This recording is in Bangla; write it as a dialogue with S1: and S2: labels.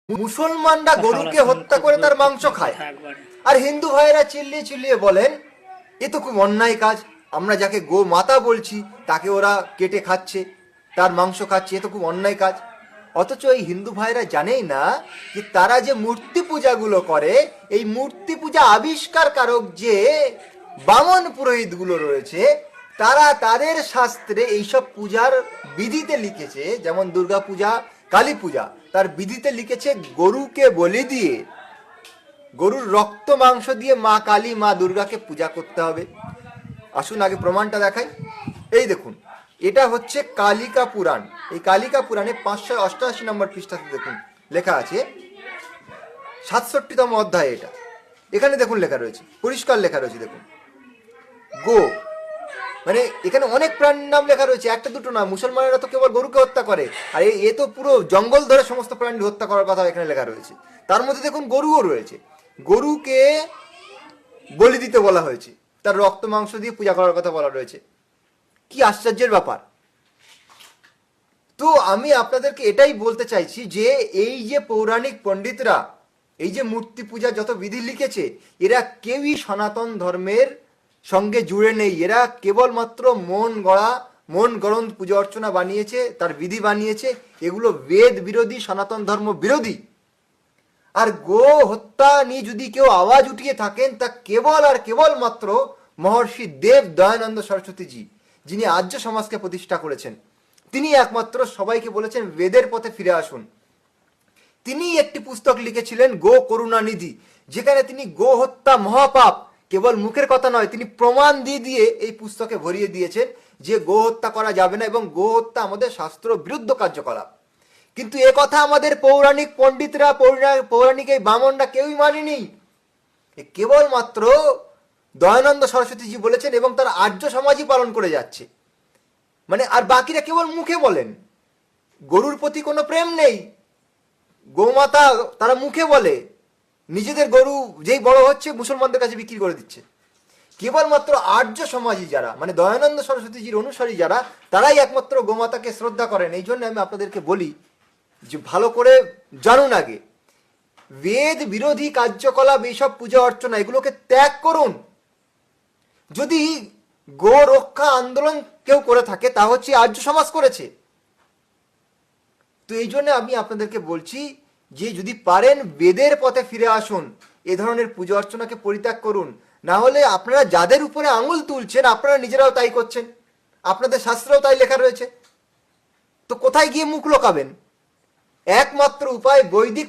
S1: মুসলমানরা গরুকে হত্যা করে তার মাংস খায়, আর হিন্দু ভাইয়েরা চিল্লিয়ে চিল্লিয়ে বলেন এ তো খুব অন্যায় কাজ, আমরা যাকে গো মাতা বলছি তাকে ওরা কেটে খাচ্ছে, তার মাংস খাচ্ছে, এ তো খুব অন্যায় কাজ। অথচ এই হিন্দু ভাইরা জানেই না যে তারা যে মূর্তি পূজাগুলো করে, এই মূর্তি পূজা আবিষ্কার কারক যে বামন পুরোহিতগুলো রয়েছে, তারা তাদের শাস্ত্রে এইসব পূজার বিধিতে লিখেছে, যেমন দুর্গা পূজা, কালী পূজা, তার বিধিতে লিখেছে গরুকে বলি দিয়ে, গরুর রক্ত মাংস দিয়ে মা কালী মা দুর্গাকে পূজা করতে হবে। আসুন আগে প্রমাণটা দেখাই। এই দেখুন, এটা হচ্ছে কালিকা পুরাণ। এই কালিকা পুরাণে 588 নম্বর পৃষ্ঠাতে দেখুন লেখা আছে, 67তম অধ্যায় এটা। এখানে দেখুন লেখা রয়েছে, পরিষ্কার লেখা রয়েছে, দেখুন গো, মানে এখানে অনেক প্রাণীর নাম লেখা রয়েছে, একটা দুটো না। মুসলমানেরা তো কেবল গরুকে হত্যা করে, আর এ তো পুরো জঙ্গল ধরে সমস্ত প্রাণী হত্যা করার কথা এখানে লেখা রয়েছে। তার মধ্যে দেখুন গরুও রয়েছে, গরুকে বলি দিতে বলা হয়েছে, তার রক্ত মাংস দিয়ে পূজা করার কথা বলা রয়েছে। কি আশ্চর্যের ব্যাপার! তো আমি আপনাদেরকে এটাই বলতে চাইছি যে এই যে পৌরাণিক পণ্ডিতরা এই যে মূর্তি পূজা যত বিধি লিখেছে, এরা কেউই সনাতন ধর্মের সঙ্গে জুড়ে নেই। এরা কেবলমাত্র মন গড়ন পূজা অর্চনা বানিয়েছে, তার বিধি বানিয়েছে, এগুলো বেদ বিরোধী, সনাতন ধর্ম বিরোধী। আর গো হত্যা নিয়ে যদি কেউ আওয়াজ উঠিয়ে থাকেন, তা কেবল আর কেবলমাত্র মহর্ষি দেব দয়ানন্দ সরস্বতীজি, যিনি আর্য সমাজকে প্রতিষ্ঠা করেছেন। তিনি একমাত্র সবাইকে বলেছেন বেদের পথে ফিরে আসুন। তিনি একটি পুস্তক লিখেছিলেন গো করুণা নিধি, যেখানে তিনি গো হত্যা মহাপাপ, কেবল মুখের কথা নয়, তিনি প্রমাণ দিয়ে দিয়ে এই পুস্তকে ভরিয়ে দিয়েছেন যে গো হত্যা করা যাবে না এবং গো হত্যা আমাদের শাস্ত্র বিরুদ্ধ কার্যকলাপ। কিন্তু এ কথা আমাদের পৌরাণিক পণ্ডিতরা, পৌরাণিক এই বামনরা কেউই মানেনি। কেবলমাত্র দয়ানন্দ সরস্বতীজি বলেছেন এবং তার আর্য সমাজই পালন করে যাচ্ছে। মানে আর বাকিরা কেবল মুখে বলেন, গরুর প্রতি কোনো প্রেম নেই, গোমাতা তারা মুখে বলে, নিজেদের গরু যেই বড় হচ্ছে মুসলমানদের কাছে বিক্রি করে দিচ্ছে। কেবলমাত্র আর্য সমাজী যারা, মানে দয়ানন্দ সরস্বতীজির অনুসারী যারা, তারাই একমাত্র গোমাতাকে শ্রদ্ধা করেন। এই জন্য আমি আপনাদেরকে বলি যে ভালো করে জানুন আগে, বেদ বিরোধী কার্যকলাপ, এইসব পূজা অর্চনা, এগুলোকে ত্যাগ করুন। যদি গো রক্ষা আন্দোলন কেউ করে থাকে, তা হচ্ছে আর্য সমাজ করেছে। তো এই জন্য আমি আপনাদেরকে বলছি যে যদি পারেন বেদের পথে ফিরে আসুন, এ ধরনের পূজা অর্চনাকে পরিত্যাগ করুন। না হলে আপনারা যাদের উপরে আঙুল তুলছেন, আপনারা নিজেরাও তাই করছেন, আপনাদের শাস্ত্রেও তাই লেখা রয়েছে। তো কোথায় গিয়ে মুখ লোকাবেন? একমাত্র উপায় বৈদিক